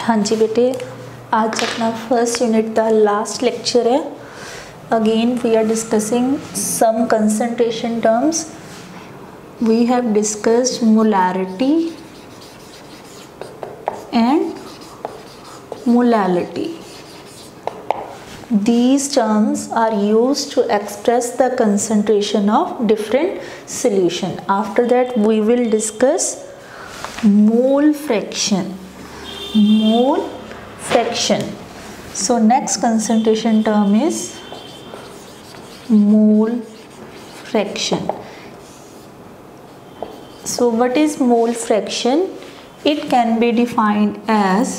हाँ जी बेटे, आज अपना फर्स्ट यूनिट का लास्ट लेक्चर है. Again we are discussing some concentration terms. We have discussed molarity and molality. These terms are used to express the concentration of different solution. After that we will discuss mole fraction. Mole fraction. So next concentration term is mole fraction. So what is mole fraction? It can be defined as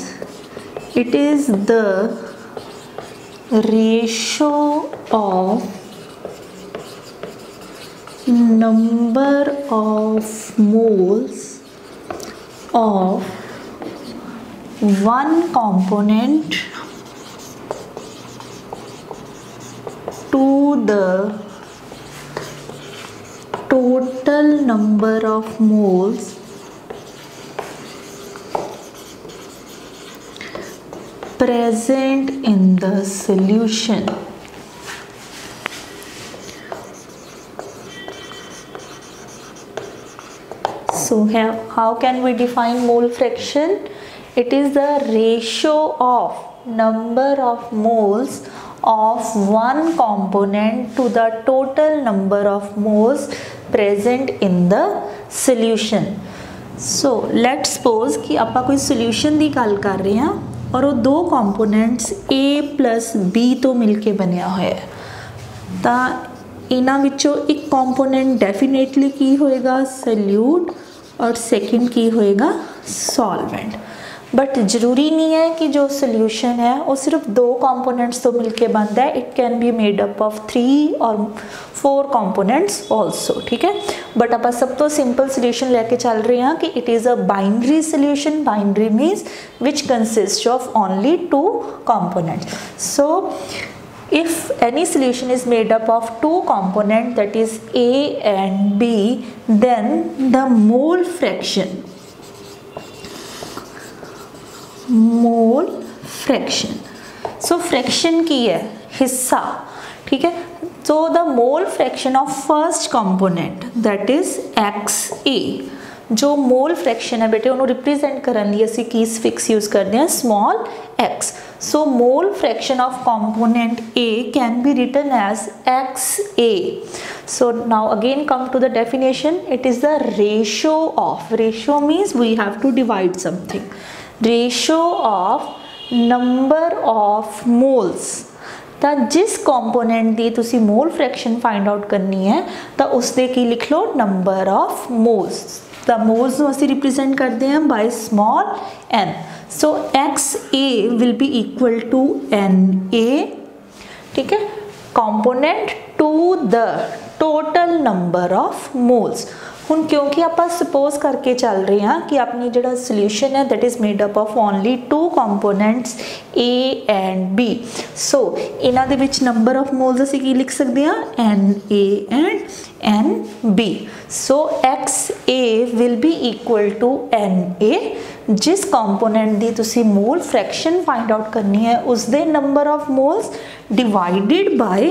it is the ratio of number of moles of one component to the total number of moles present in the solution. So how can we define mole fraction? It is the ratio of number of moles of one component to the total number of moles present in the solution. So let's suppose कि ਆਪਾਂ कोई solution ਦੀ ਗੱਲ ਕਰ ਰਹੇ ਹਾਂ और वो दो कंपोनेंट्स A प्लस B तो मिलके बनया होया है. तो इन्हां विचों एक कंपोनेंट डेफिनेटली की होएगा सल्यूट और सेकंड की होएगा सॉल्वेंट. बट ज़रूरी नहीं है कि जो सोल्यूशन है वो सिर्फ दो कंपोनेंट्स तो मिलके बनता है. It can be made up of 3 और 4 कंपोनेंट्स ऑल्सो. ठीक है, बट आप सब तो सिंपल सोल्यूशन लेके चल रहे हैं कि it is a binary solution. Binary means which consist of only 2 components. So if any solution is made up of 2 components, that is A and B, then the mole fraction so fraction की है हिस्सा. ठीक है, so the mole fraction of first component, that is XA. जो मोल fraction है बेटे उन्होंने represent करने लिए असी की फिक्स यूज करते हैं small x. So mole fraction of component A can be written as XA. So now again come to the definition. It is the ratio of, ratio means we have to divide something, ratio of number of moles. तो जिस component दी तुसी mole fraction find out करनी है तो उसके की लिख लो number of moles. The moles ਨੂੰ ਅਸੀਂ रिप्रेजेंट करते हैं by small n. So XA will be equal to NA. ठीक है, component to the total number of moles. हुण क्योंकि आप सपोज करके चल रहे हैं कि अपनी जो सोल्यूशन है that is made up of only 2 components A and B. So इन्हां दे विच नंबर ऑफ मोल्स असीं की लिख सकते हैं NA and NB. So XA will be equal to NA. जिस कंपोनेंट दी तुसी मोल फ्रैक्शन फाइंड आउट करनी है उसदे number of moles divided by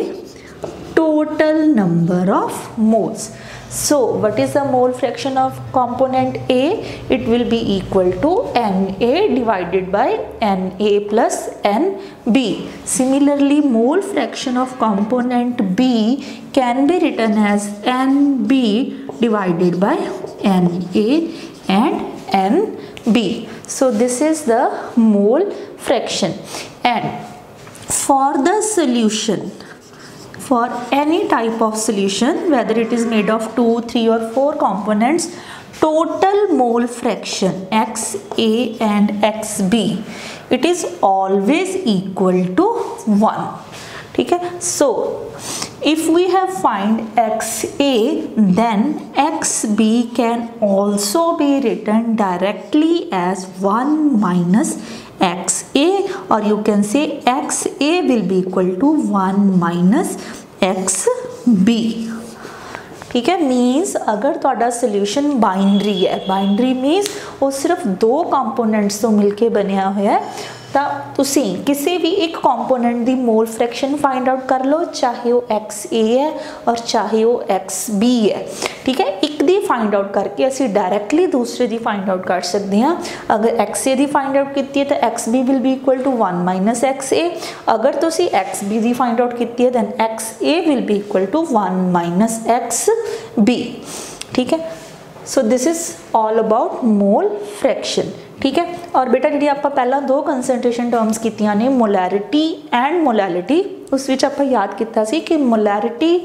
total number of moles. So what is the mole fraction of component A? It will be equal to Na divided by Na plus Nb. Similarly, mole fraction of component B can be written as Nb divided by Na and Nb. So this is the mole fraction. And for the solution, for any type of solution, whether it is made of 2, 3 or 4 components, total mole fraction XA and XB, it is always equal to 1. ठीक है, so if we have find XA, then XB can also be written directly as 1 minus XA, or you can say XA will be equal to 1 minus XB. ठीक है। मीनस अगर तुहाडा solution binary है, binary मीनस वो सिर्फ 2 components तो मिलके बनया हुआ है, तो तुसी किसी भी एक कंपोनेंट दी मोल फ्रैक्शन फाइंड आउट कर लो, चाहे वो XA है और चाहे वो XB है, ठीक है। एक दी फाइंड आउट करके असी डायरैक्टली दूसरे दी फाइंड आउट कर सकते हैं। अगर XA दी फाइंड आउट की है तो XB will be equal to 1 minus XA, अगर तुसी XB दी फाइंड आउट की है then XA will be equal to 1 minus XB, ठीक है। So this is all about mole fraction, ठीक है। और बेटा जी आप पहला 2 कंसनट्रेशन टर्म्स कीतियां ने मोलैरिटी एंड मोलैलिटी, उस विच आप याद किया सी कि molarity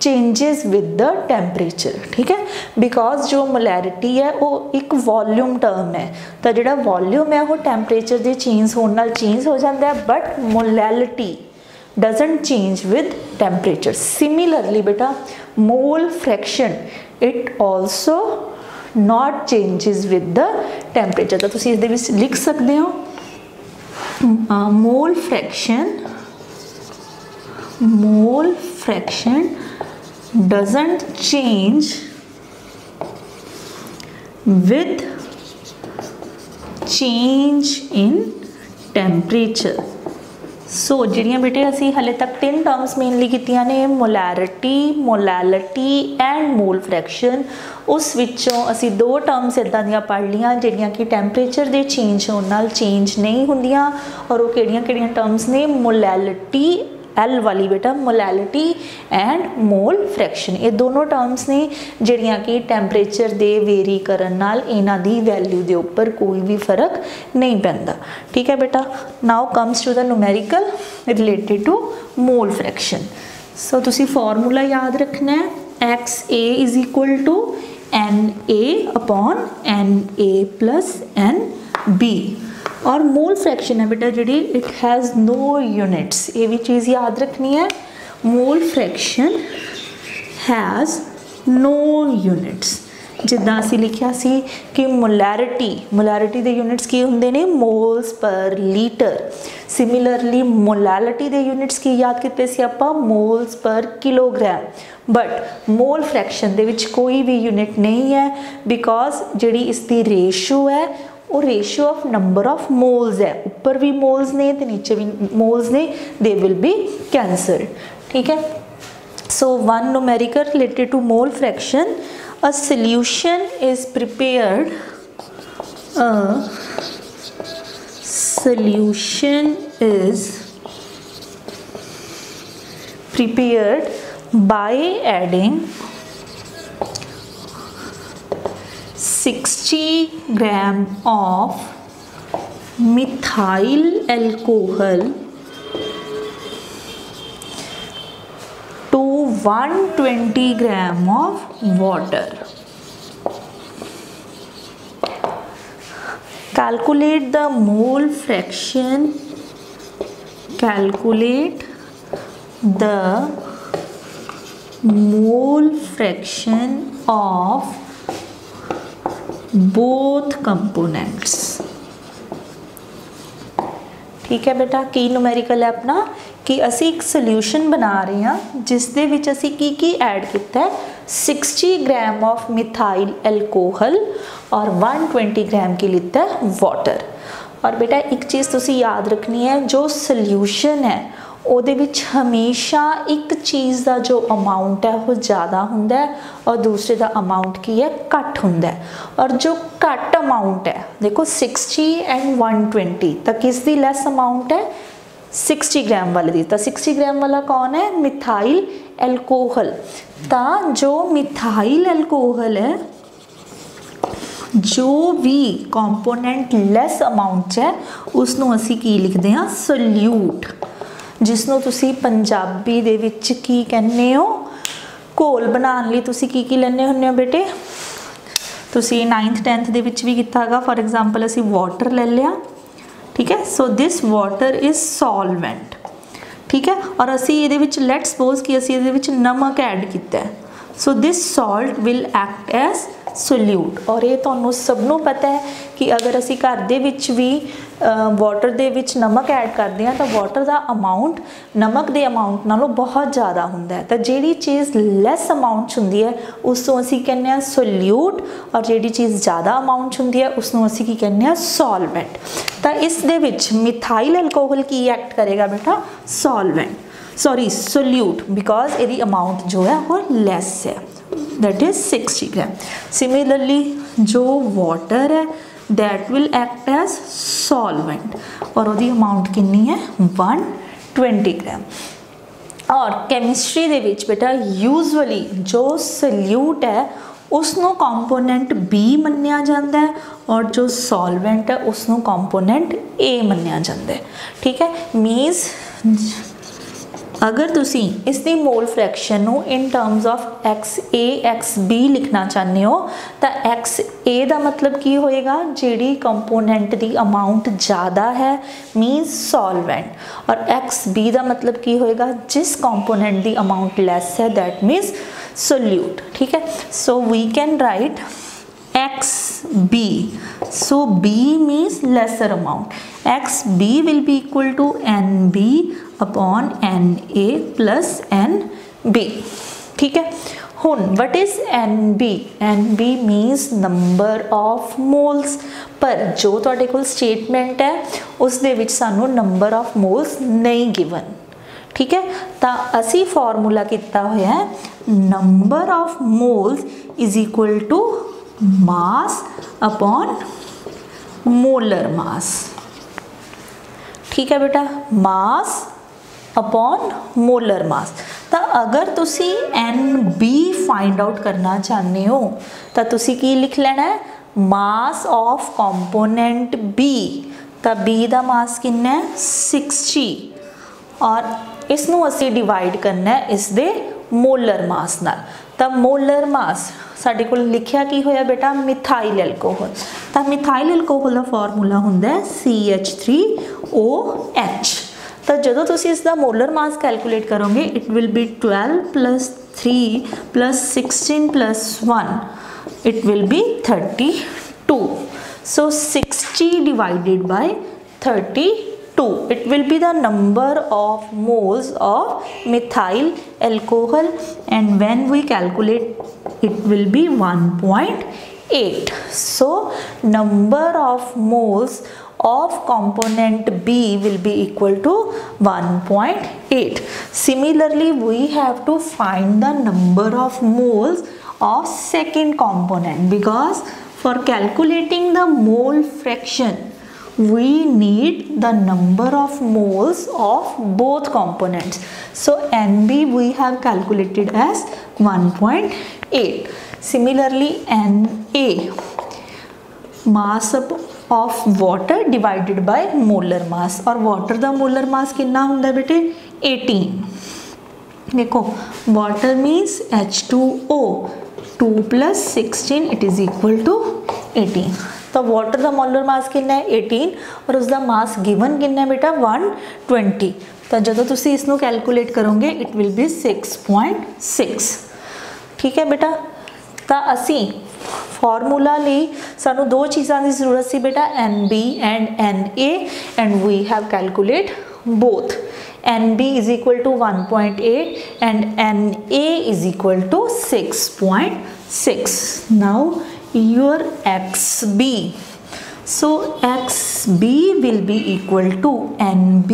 changes with the temperature, ठीक है। बिकॉज जो मोलैरिटी है वो एक वॉल्यूम टर्म है, तो जिहड़ा वॉल्यूम है वो टैंपरेचर के चेंज होने नाल चेंज हो जाता है, but molality doesn't change with temperature. Similarly beta mole fraction it also not changes with the temperature, तो तुसी इसदे विच लिख सकते हो mole fraction doesn't change with change in temperature. सो जिहड़ियां बेटे असी हले तक 3 टर्म्स मेनली कीतियां ने molarity, molality and mole fraction, उस विचों असी 2 टर्म्स इदां दियां पढ़ लियां जिहड़ियां कि टैंपरेचर दे चेंज होने नाल चेंज नहीं हुंदियां, और वो किहड़ियां टर्म्स ने मोलैलिटी L वाली बेटा मोलैलिटी एंड मोल फ्रैक्शन, ये दोनों टर्म्स ने जिहड़ियां कि टैंपरेचर दे वेरी करन नाल इन्हां दी वैल्यू दे उपर कोई भी फर्क नहीं पैंदा, ठीक है बेटा। Now comes to the numerical related to mole fraction. So तुसी फॉर्मूला याद रखना है, XA is equal to NA upon NA plus NB, और मोल फ्रैक्शन है बेटा जी इट हैज़ नो यूनिट्स, ये भी चीज़ याद रखनी है, mole fraction has no units. जिद्दां असीं लिखिया सी कि मोलैरिटी दे यूनिट्स की हुंदे ने moles per litre, similarly molality दे यूनिट्स की याद कीते सी आपां moles per kilogram, but mole fraction दे विच कोई भी यूनिट नहीं है, बिकॉज जिहड़ी इसकी रेशो है वो ratio of number of moles है, ऊपर भी मोल्स ने तो नीचे भी मोल्स ने, दे विल बी कैंसल्ड, ठीक है। So one numerical related to mole fraction, a solution is prepared by adding 60 gram of methyl alcohol to 120 gram of water. Calculate the mole fraction. Calculate the mole fraction of both components. ठीक है बेटा, की numerical है अपना कि असी एक solution बना रहे हैं जिस दे विच असी की ऐड किया है 60 ग्राम ऑफ मिथाइल एल्कोहल और 120 ग्राम की लिता है वाटर। और बेटा एक चीज़ तुसी याद रखनी है, जो सोल्यूशन है ਉਹਦੇ ਵਿੱਚ हमेशा एक चीज़ का जो अमाउंट है वो ज़्यादा होंदा है और दूसरे का अमाउंट की है घट होंदा है। और जो घट अमाउंट है देखो 60 एंड 120, तो किस दी लैस अमाउंट है 60 ग्राम वाले दी, तो 60 ग्राम वाला कौन है मिथाइल एल्कोहल। तो जो मिथाइल एल्कोहल है, जो भी कंपोनेंट लैस अमाउंट है उसनों असी की लिखते हैं सोल्यूट, जिसनों तुसी पंजाबी दे विच की कहने हो घोल बनाने लई तुसी की लेने हुन्ने हो बेटे, तुसी 9th 10th दे विच भी कीता हैगा। फॉर एग्जांपल असी वाटर ले लिया, ठीक है, so this water is solvent, ठीक है, और असी इहदे विच लेट सपोज कि असी इहदे विच नमक ऐड कीता है, so this salt will act as solute. और ये तुहानू सबनों पता है कि अगर असी घर दे विच भी वाटर दे विच नमक ऐड करते हैं तो वाटर का अमाउंट नमक के अमाउंट नालों बहुत ज़्यादा होंदा है। तो जिहड़ी चीज़ लैस अमाउंट होंदी है उसको असीं कहने हैं सोल्यूट, और जिहड़ी चीज़ ज़्यादा अमाउंट होंदी है उसको असीं की कहने हैं सॉल्वेंट। तो इस दे विच मिथाइल एल्कोहल की एक्ट करेगा बेटा, सॉल्वेंट, सॉरी सोल्यूट, बिकॉज इसकी अमाउंट जो है वो लैस है, दैट इज 60 ग्राम। सिमिलरली जो वाटर है that will act as solvent, और उसकी अमाउंट कितनी है 120 ग्राम। और कैमिस्ट्री दे विच बेटा यूजली जो सोल्यूट है उसनों कंपोनेंट बी मन्निया जाता है, और जो सॉल्वेंट है उसनों कंपोनेंट ए मन्निया जाता है। ठीक है, मीन्स अगर तुसी इसकी मोल फ्रैक्शन नू in terms of X A X B लिखना चाहते हो तो एक्स ए का मतलब की होएगा जिहड़ी कंपोनेंट की अमाउंट ज़्यादा है मीन्स सॉल्वेंट, और एक्स बी का मतलब की होएगा जिस कंपोनेंट की अमाउंट लैस है दैट मीन्स सोल्यूट। ठीक है, so we can write XB, so B means lesser amount, XB will be equal to NB upon NA plus NB। ठीक है, हुन what is NB? NB means number of moles, पर जो तुहाडे कोल statement है उस दे विच सानू नंबर ऑफ मोल्स नहीं गिवन। ठीक है, तो असी फॉर्मूला किता होया है number of moles is equal to mass upon molar mass. ठीक है बेटा, मास अपॉन मोलर मास। तो अगर तुसी NB फाइंड आउट करना चाहते हो तो तुसी की लिख लेना है मास ऑफ कंपोनेंट B। तो B का मास कितना है 60, और इसनू असी डिवाइड करना है इस दे मोलर मास नाल। तो मोलर मास साडे कोल लिखिया की होया बेटा मिथाइल एल्कोहल। तो मिथाइल एल्कोहल का फॉर्मूला हुंदा है CH3OH। तो जदों तुसी इसका मोलर मास कैलकुलेट करोगे it will B 12 + 3 + 16 + 1 it will B 32। So 60 divided by 32 it will be the number of moles of methyl alcohol, and when we calculate it will be 1.8. so number of moles of component B will be equal to 1.8. Similarly we have to find the number of moles of second component, because for calculating the mole fraction we need the number of moles of both components. So NB we have calculated as 1.8. Similarly Na, mass of water divided by molar mass, और water का molar mass कितना होता है बेटे 18। देखो water means H2O, 2 + 16 it is equal to 18। तो water का molar mass कितना है 18, और उसका मास गिवन कितना है बेटा 120। तो जो तुसी इसनू कैलकुलेट करोगे इट विल बी 6.6। ठीक है बेटा, तो असी फॉर्मूला ਲਈ सानू दो चीज़ों की जरूरत सी बेटा NB and NA, and we have calculate both. NB is equal to 1.8 and NA is equal to 6.6. now your XB, so XB will be equal to NB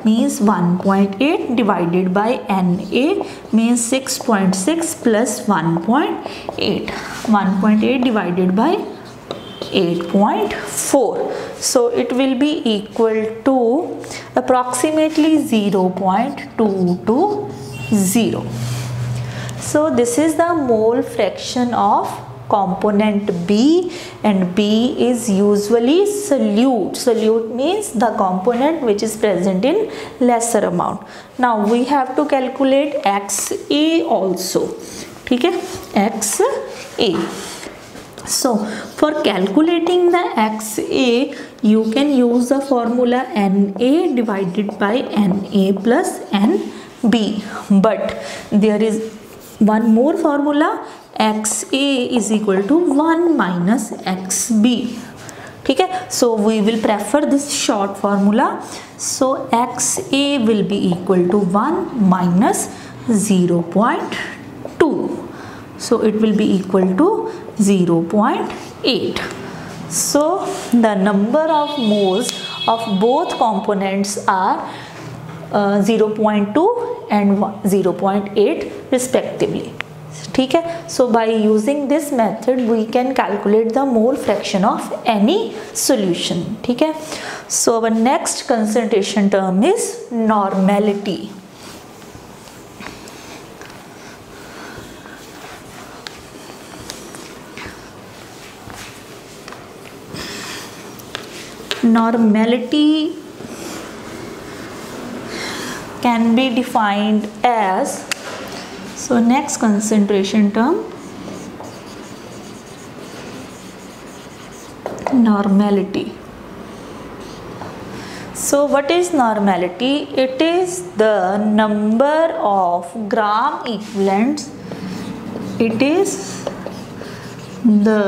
means 1.8 divided by NA means 6.6 plus 1.8, 1.8 divided by 8.4, so it will be equal to approximately 0.220. so this is the mole fraction of component B, and B is usually solute. Solute means the component which is present in lesser amount. Now we have to calculate XA also. ठीक है, XA. So for calculating the XA you can use the formula Na divided by Na plus NB, but there is one more formula XA is equal to 1 minus XB. ठीक है। So we will prefer this short formula. So XA will be equal to 1 minus 0.2, so it will be equal to 0.8. so the number of moles of both components are 0.2 and 0.8 respectively, ठीक है। so by using this method we can calculate the mole fraction of any solution, ठीक है। so our next concentration term is normality। Normality can be defined as, so next concentration term, normality। so what is normality? It is the number of gram equivalents, it is the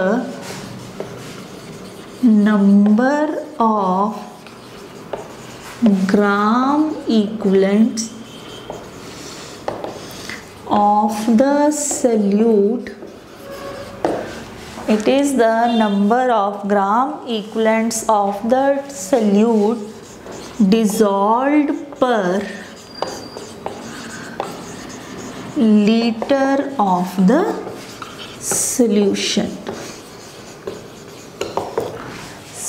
number of gram equivalents of the solute, it is the number of gram equivalents of the solute dissolved per liter of the solution।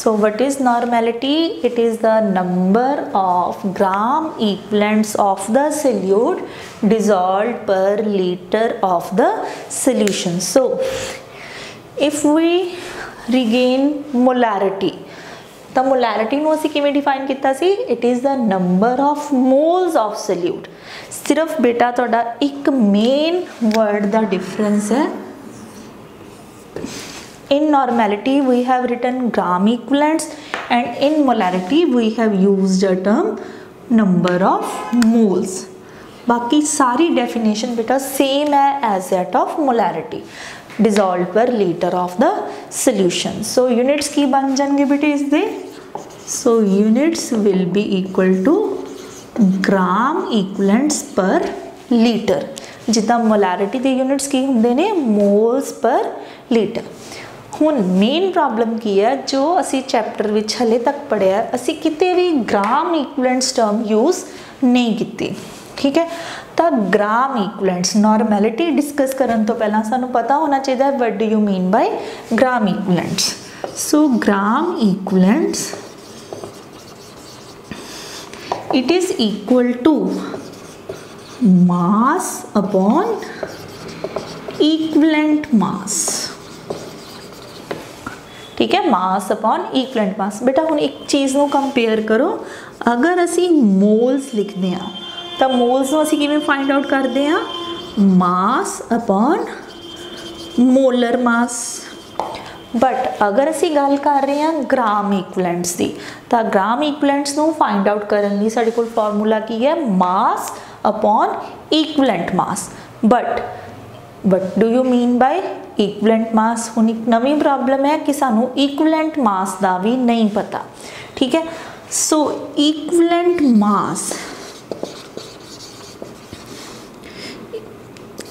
so what is normality? It is the number of gram equivalents of the solute dissolved per liter of the solution। so if we regain molarity, the molarity ਨੂੰ ਅਸੀਂ ਕਿਵੇਂ define ਕੀਤਾ ਸੀ? it is the number of moles of solute। ਸਿਰਫ ਬੇਟਾ ਤੁਹਾਡਾ ਇੱਕ main word ਦਾ difference ਹੈ। in normality we have written gram equivalents and in molarity we have used a term number of moles। बाकी सारी definition बेटा same है as that of molarity, dissolved per liter of the solution। so units की बन जाएंगे बेटे इसदे। so units will be equal to gram equivalents per liter, जिदा molarity ਦੇ units की होंगे ने moles per liter। ਹੁਣ ਮੇਨ ਪ੍ਰੋਬਲਮ ਕੀ ਹੈ, ਜੋ ਅਸੀਂ ਚੈਪਟਰ ਵਿੱਚ ਹਲੇ ਤੱਕ ਪੜ੍ਹਿਆ ਅਸੀਂ ਕਿਤੇ ਵੀ ਗ੍ਰਾਮ ਇਕੁਇਵਲੈਂਟਸ ਟਰਮ ਯੂਜ਼ ਨਹੀਂ ਕੀਤੀ, ਠੀਕ ਹੈ। ਤਾਂ ਗ੍ਰਾਮ ਇਕੁਇਵਲੈਂਟਸ ਨਾਰਮੈਲਿਟੀ ਡਿਸਕਸ ਕਰਨ ਤੋਂ ਪਹਿਲਾਂ ਸਾਨੂੰ ਪਤਾ ਹੋਣਾ ਚਾਹੀਦਾ ਹੈ what do you mean by gram equivalents. So gram equivalents it is equal to mass upon equivalent mass, ठीक है। मास अपॉन इक्वलेंट मास। बेटा हुण एक चीज़ नूं कंपेयर करो, अगर असी मोल्स लिखते हैं तो मोल्स नूं असी किवें फाइंड आउट करते हैं? मास अपॉन मोलर मास। बट अगर असी गल कर रहे हैं ग्राम इक्वलेंट्स की, तो ग्राम इक्वलेंट्स नूं फाइंड आउट करने लई साडे कोल फॉर्मूला की है? Mass upon equivalent mass. But what do you mean by equivalent mass? हुण एक नवी प्रॉब्लम है कि सानू इक्वलेंट मास का भी नहीं पता, ठीक है। सो इक्वलेंट मास,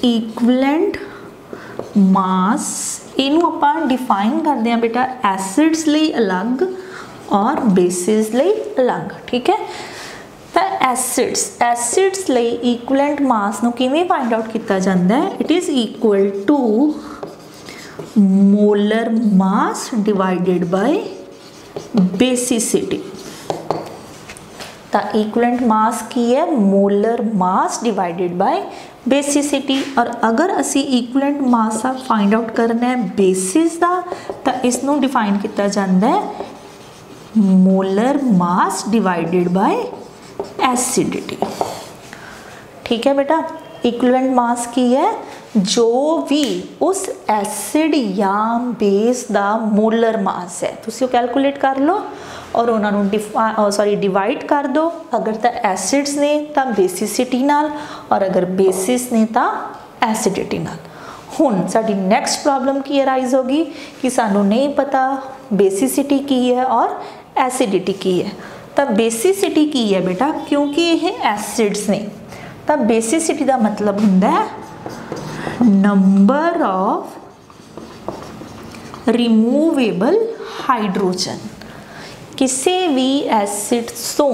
इक्वलेंट मास इनू आपां डिफाइन करते हैं बेटा एसिड्स लई अलग और बेसिस लई अलग, ठीक है। तो एसिड्स लई इक्वलेंट मास नू किवें फाइंड आउट किया जाता है? It is equal to molar mass divided by basicity. तो इक्वलेंट मास की है? Molar mass divided by basicity. और अगर असी इक्वलेंट मास का फाइंड आउट करना है बेसिस का, तो इसनों डिफाइन किया जाता है molar mass divided bye acidity, ठीक है बेटा। इक्वलेंट मास की है? जो भी उस एसिड या बेस का मोलर मास है तुसीं कैलकुलेट कर लो और उन्होंने डिवाइड कर दो। अगर तो एसिड्स ने तो बेसिसिटी नाल, और अगर बेसिस ने तो एसिडिटी नाल। हुण साडी नैक्सट प्रॉब्लम की अराइज होगी कि सानू नहीं पता बेसिसिटी की है और एसिडिटी की है। तो बेसिसिटी की है बेटा क्योंकि ये एसिड्स ने, तो बेसिसिटी का मतलब हुंदा है नंबर ऑफ रिमूवेबल हाइड्रोजन। किसी भी एसिड तो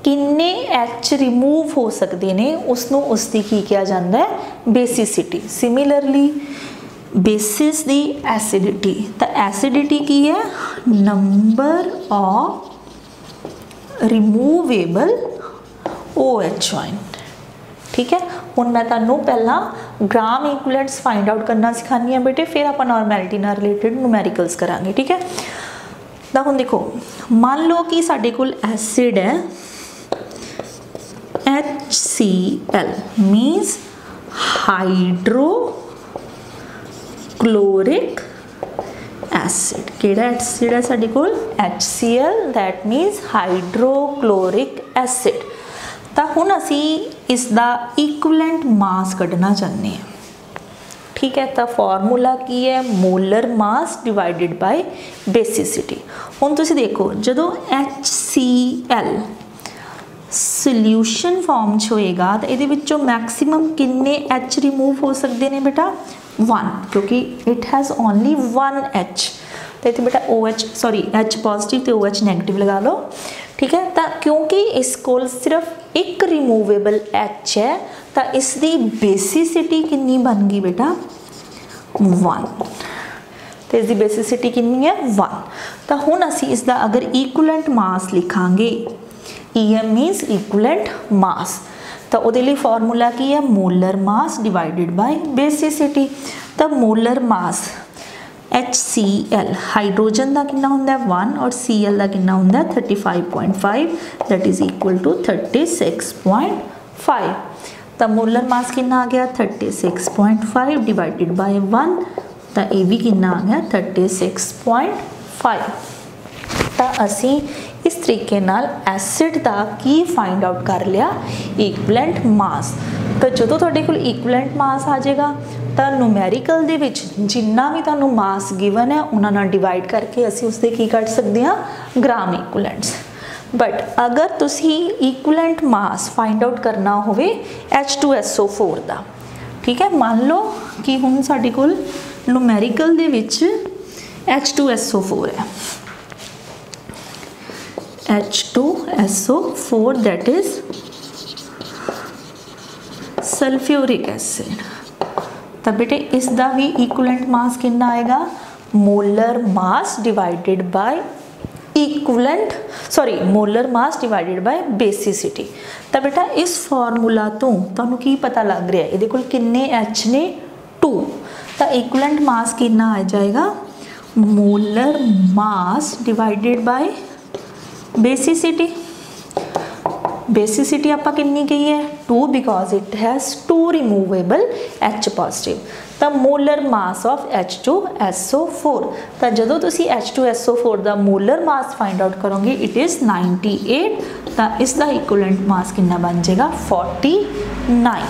किन्ने एच रिमूव हो सकते हैं उसनों उसकी की किया जाता है बेसिसिटी। सिमिलरली बेसिस दी एसिडिटी, तो एसिडिटी की है number of removable OH joint. ठीक है, हुण मैं तुहानू पहला ग्राम इक्विवेलेंट्स फाइंड आउट करना सिखानी है बेटे, फिर आप नॉर्मैलिटी नाल रिलेटेड न्यूमैरिकल्स करांगे। ठीक है, तो हुण देखो मान लो कि साडे कोल एसिड है HCl मीन्स हाइड्रोक्लोरिक एसिड। केड़ा एसिड है साडे कोल HCl, that means hydrochloric acid. तो हुण असी इसका इक्विवेलेंट मास कढ़ना चाहते हैं। ठीक है, तो फॉर्मूला की है molar mass divided by basicity. हुण तुसीं देखो जदों HCl सोल्यूशन फॉर्म च होएगा तो ये विचों मैक्सिमम किन्ने H रिमूव हो सकते हैं बेटा 1, क्योंकि इट हैज़ ओनली 1 H। तो इतने बेटा OH सॉरी H पॉजिटिव तो OH नेगेटिव लगा लो। ठीक है, तो क्योंकि इस कोल सिर्फ एक रिमूवेबल H है तो इसकी बेसिसिटी कितनी बन गई बेटा 1। तो इसकी बेसिसिटी कितनी है 1। तो हुण असी इसका अगर इक्विवेलेंट मास लिखांगे, EM मीन्स इक्विवेलेंट मास, तो वो लिए फॉर्मूला की है molar mass divided by basicity. तो मोलर मास HCl हाइड्रोजन का कितना होंदा है 1 और Cl का कितना होंदा है 35.5, दैट इज इक्वल टू 36.5। तो मोलर मास कितना आ गया 36.5 डिवाइडेड बाय 1, तो ये भी कितना आ गया 36.5। तो असी इस तरीके नाल एसिड का की फाइंड आउट कर लिया इक्विवेलेंट मास। तो जो तुहाडे कोल इक्विवेलेंट मास आ जाएगा तो न्यूमैरिकल दे विच जिन्ना भी तुहानू मास गिवन है उन्हां नाल डिवाइड करके असी उसदे की कढ सकते हैं ग्राम इक्विवेलेंट्स। बट अगर तुसी इक्विवेलेंट मास फाइंड आउट करना होवे H2SO4 का, ठीक है, मान लो कि हुण साडे कोल न्यूमैरिकल दे विच H2SO4 है, H2SO4 that is sulphuric acid. तो बेटे इसका भी इक्विवेलेंट मास कितना आएगा molar mass divided by equivalent molar mass divided by basicity. तो बेटा इस फॉर्मूला तो तुहानू की पता लग रहा है ये कोल किन्ने H ने 2, तो इक्विवेलेंट मास कितना आ जाएगा molar mass divided by basicity. Basicity आपा कितनी कही है 2 because it has 2 removable H positive. तो मोलर मास ऑफ H2SO4, तो जो तुसी H2SO4 का मोलर मास फाइंड आउट करोगे इट इज़ 98, तो इसका इक्विवेलेंट मास कितना बन जाएगा 49।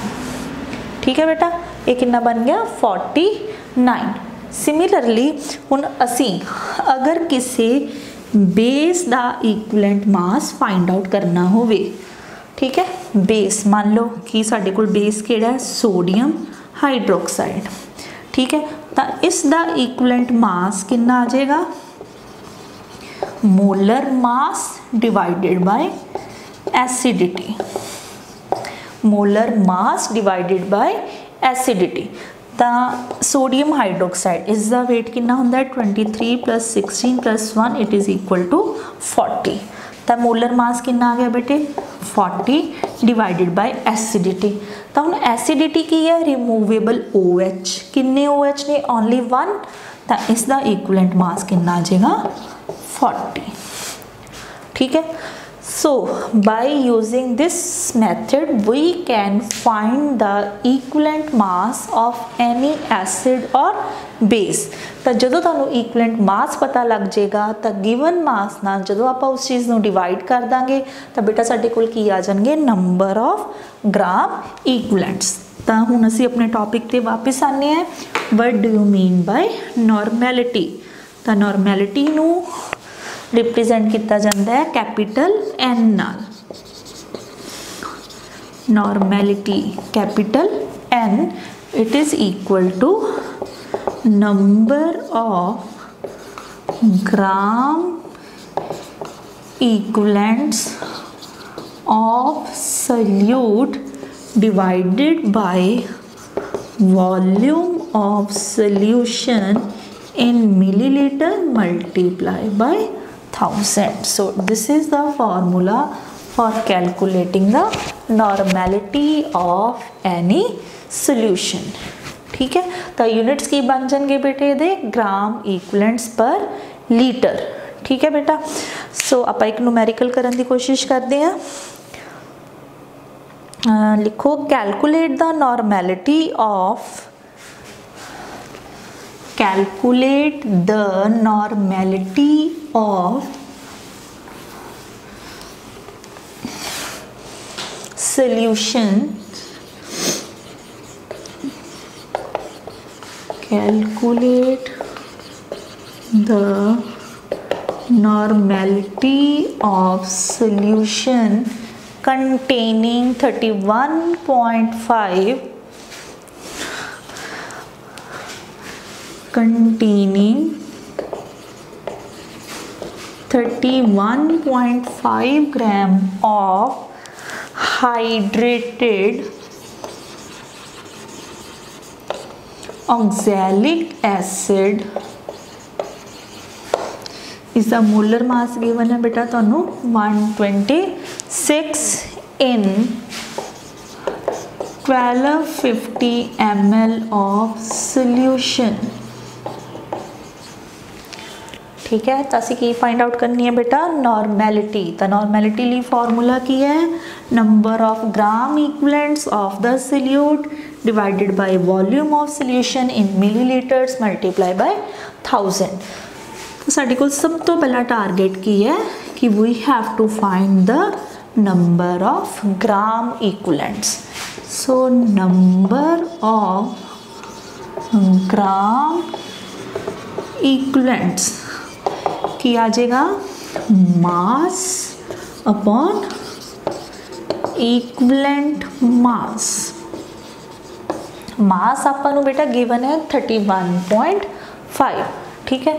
ठीक है बेटा, ये कितना बन गया 49। सिमिलरली हुण असी अगर किसी बेस का इक्विवेलेंट मास फाइंड आउट करना होवे, ठीक है, बेस मान लो कि साडे कोल बेस केड़ा है सोडियम हाइड्रोक्साइड। ठीक है, तो इसका इक्विवेलेंट मास कितना आ जाएगा molar mass divided bye acidity. Molar mass divided bye acidity. तो सोडियम हाइड्रोक्साइड इसका वेट कितना होंदा है 23 + 16 + 1 इट इज़ इक्वल टू 40। तो मोलर मास कितना आ गया बेटे 40 डिवाइडेड बाय एसिडिटी। तो हम एसिडिटी की है रिमूवेबल OH, किन्ने OH ने ओनली 1, तो इसका इक्विवेलेंट मास कितना आ जाएगा 40। ठीक है, so by using this method we can find the equivalent mass of any acid or base। तो जो तुहानू equivalent mass पता लग जाएगा तो given mass नाल जो आप उस चीज़ नू डिवाइड कर देंगे तो बेटा साडे कोल की आ जाएंगे नंबर ऑफ ग्राम इक्विवेलेंट्स। तो हुण असीं अपने टॉपिक ते वापस आने हैं। What do you mean by normality. ਤਾਂ नॉर्मैलिटी ਨੂੰ रिप्रेजेंट किया जाता है कैपिटल N नाल। Normality capital N it is equal to number of gram equivalents of solute divided by volume of solution in milliliter multiplied by 1000. So this is the formula for calculating the normality of any solution. ठीक है, तो units की बन जाएंगे बेटे दे ग्राम equivalents पर litre. ठीक है बेटा, सो आप एक न्यूमेरिकल करने की कोशिश करते हैं। लिखो calculate the normality of calculate the normality of solution, calculate the normality of solution containing 31.5 containing 31.5 gram of hydrated oxalic acid इसका मोलर मास गिवन है बेटा तुहानू 126 in 1250 ml of solution। ठीक है, तो असी की फाइंड आउट करनी है बेटा नॉर्मैलिटी। तो नॉर्मैलिटी लिए फॉर्मूला की है number of gram equivalents of the solute divided by volume of solution in millilitres multiply by 1000। तो साडे कोल सब तो पहला टारगेट की है कि we have to find the number of gram equivalents. So number of gram equivalents की आ जाएगा मास अपॉन इक्विवेलेंट मास। मास आपां बेटा गिवन है 31.5। ठीक है,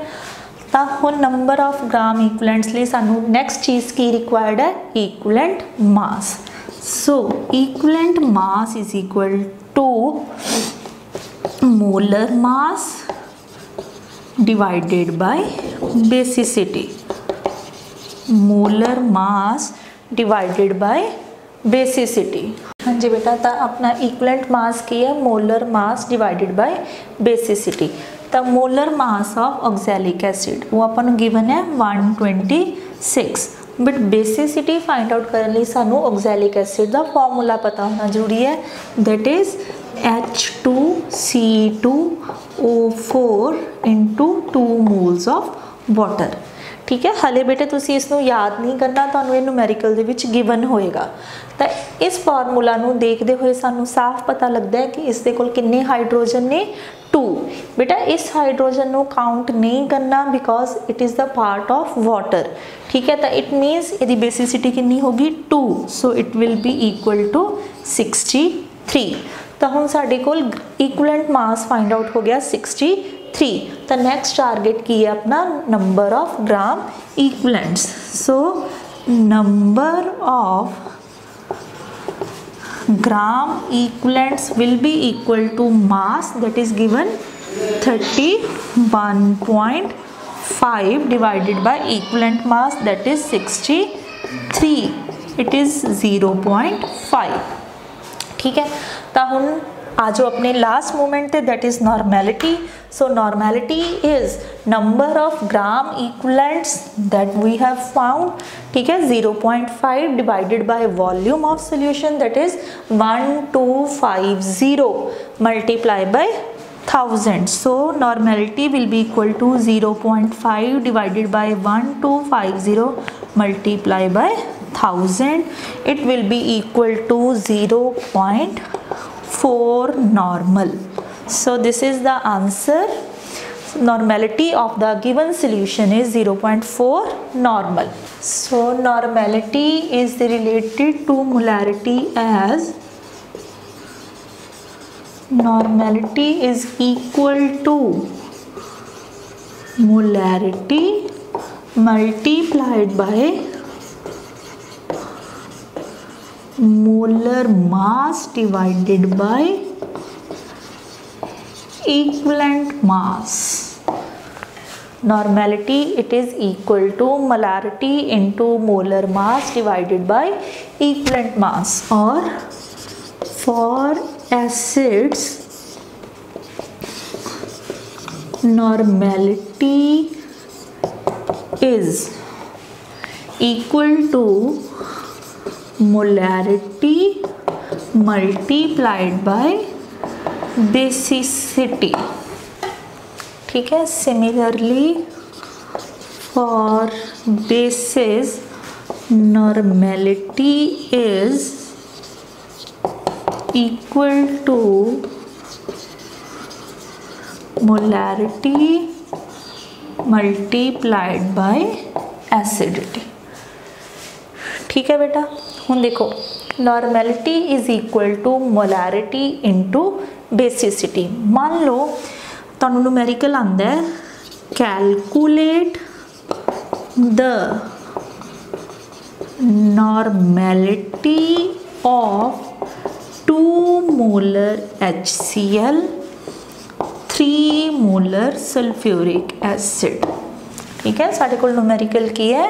तो हुण नंबर ऑफ ग्राम इक्विवेलेंट्स लिए सानू नैक्सट चीज़ की रिक्वायर्ड है equivalent mass. So equivalent mass is equal to molar mass divided by basicity। Molar mass divided by basicity. हाँ जी बेटा, तो अपना इक्विवेलेंट मास की है molar mass divided by basicity. तो molar mass of oxalic acid वो अपन गिवन है 126, बट बेसिसिटी फाइंड आउट करने लिए सानू ऑक्सैलिक एसिड का फॉर्मूला पता होना जरूरी है, that is H2C2O4 into 2 moles of water. ठीक है, हाले बेटे तुसी इसनू याद नहीं करना, तुहानू ये न्यूमेरिकल दे विच गिवन होएगा। तो इस फॉर्मूला नू देखते हुए सानू साफ पता लगता है कि इसके कोल किन्ने हाइड्रोजन ने 2। बेटा इस हाइड्रोजन नू काउंट नहीं करना because it is the part of water. ठीक है, तो इट मीनस यदि बेसिसिटी कितनी होगी 2, so it will be equal to 63। तो हम साडे कोल इक्विवेलेंट मास फाइंड आउट हो गया 63। तो नेक्स्ट टारगेट की है अपना number of gram equivalents. So number of gram equivalents will be equal to mass that is given 31.5 divided by equivalent mass that is 63, it is 0.5। ठीक है, तो हम आज अपने लास्ट मोमेंट है that is normality. So normality is number of gram equivalents that we have found. ठीक है, 0.5 divided by volume of solution that is 1250 multiply by 1000। So normality will be equal to 0.5 divided by 1250 multiply by 1000, it will be equal to 0.4 normal. So this is the answer. Normality of the given solution is 0.4 normal. So normality is related to molarity as normality is equal to molarity multiplied by molar mass divided by equivalent mass. Normality, it is equal to molarity into molar mass divided by equivalent mass. Or for acids, normality is equal to molarity multiplied by basicity. ठीक है. Similarly for bases, normality is equal to molarity multiplied by acidity. ठीक है बेटा. ਹੁਣ देखो, normality is equal to molarity into basicity. मान लो ਤੁਹਾਨੂੰ numerical आंदा है, calculate the normality of 2 molar HCl 3 molar sulfuric acid. ठीक है. साढ़े कोल numerical की है,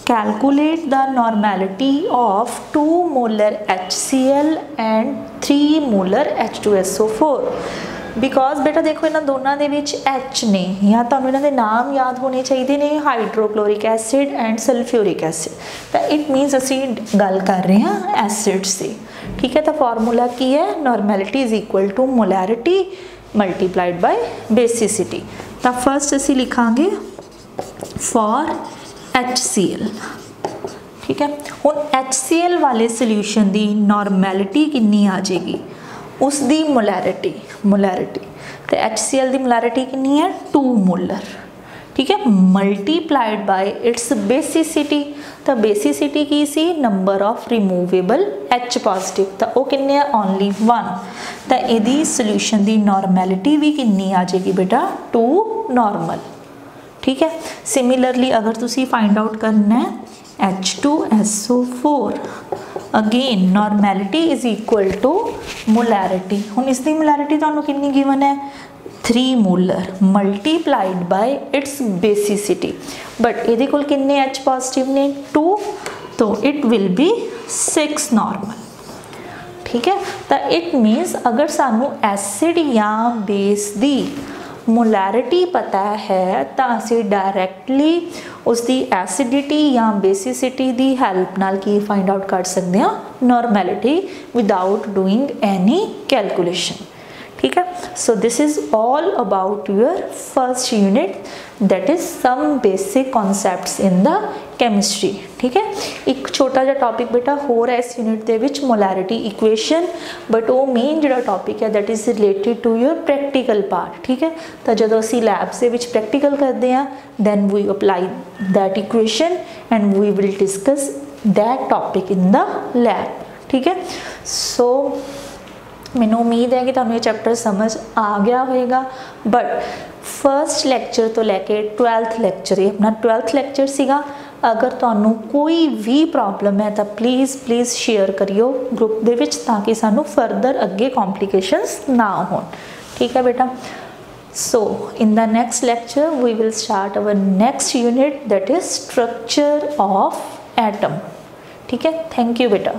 calculate the normality of 2 molar HCl and 3 molar H2SO4. Because बेटा देखो इन्होंने दोनों के विच H ने, या तो इन्होंने नाम याद होने चाहिए ने, hydrochloric acid and sulphuric acid. तो इट मीनस असी गल कर रहे हैं एसिड से. ठीक है. तो फॉर्मूला की है, normality is equal to molarity multiplied by basicity. तो फर्स्ट असी लिखांगे फॉर HCl. ठीक है. हुण HCl वाले सोल्यूशन की नॉर्मैलिटी कितनी आ जाएगी, उसकी मोलैरिटी तो HCl की मोलैरिटी कितनी है 2 मोलर. ठीक है. Multiplied by its basicity. तो बेसिसिटी की सी number of removable H positive, तो वो कितने ओनली 1. तो यदी सोल्यूशन की नॉर्मैलिटी भी कितनी आ जाएगी बेटा 2 नॉर्मल. ठीक है. सिमिलरली अगर तुसी फाइंड आउट करना है H2SO4, again normality is equal to molarity. हुण इसकी मोलैरिटी तुहानू कितनी गिवन है 3 molar multiplied by its basicity. But ये कोल कितने H पॉजिटिव ने 2, तो इट विल बी 6 नॉर्मल. ठीक है. तो इट मीनस अगर सानू एसिड या बेस दी मोलैरिटी पता है तो असी डायरैक्टली उसकी एसिडिटी या बेसिसिटी की हैल्प नाल की फाइंड आउट कर सकते हैं normality without doing any calculation. ठीक है. So this is all about your first unit, that is some basic concepts in the chemistry. ठीक है. एक छोटा जिहा टॉपिक बेटा हो रहा है इस यूनिट दे विच मोलैरिटी इक्वेशन, बट वो मेन जिहड़ा टॉपिक है that is related to your practical part. ठीक है. तो जदों असीं लैब्स दे विच प्रैक्टिकल करते हैं then we apply that equation and we will discuss that topic in the lab. ठीक है. सो मैनूं उम्मीद है कि तुहानूं ये चैप्टर समझ आ गया होगा. बट फर्स्ट लैक्चर तो लैके 12th लैक्चर, ये अपना 12th लैक्चर सीगा. अगर तुहानूं कोई भी प्रॉब्लम है तो प्लीज़ शेयर करियो ग्रुप दे विच, ताकि सानू फर्दर अगे कॉम्प्लिकेशंस ना हो. ठीक है बेटा. So in the next lecture we will start our next unit, that is structure of atom. ठीक है. थैंक यू बेटा.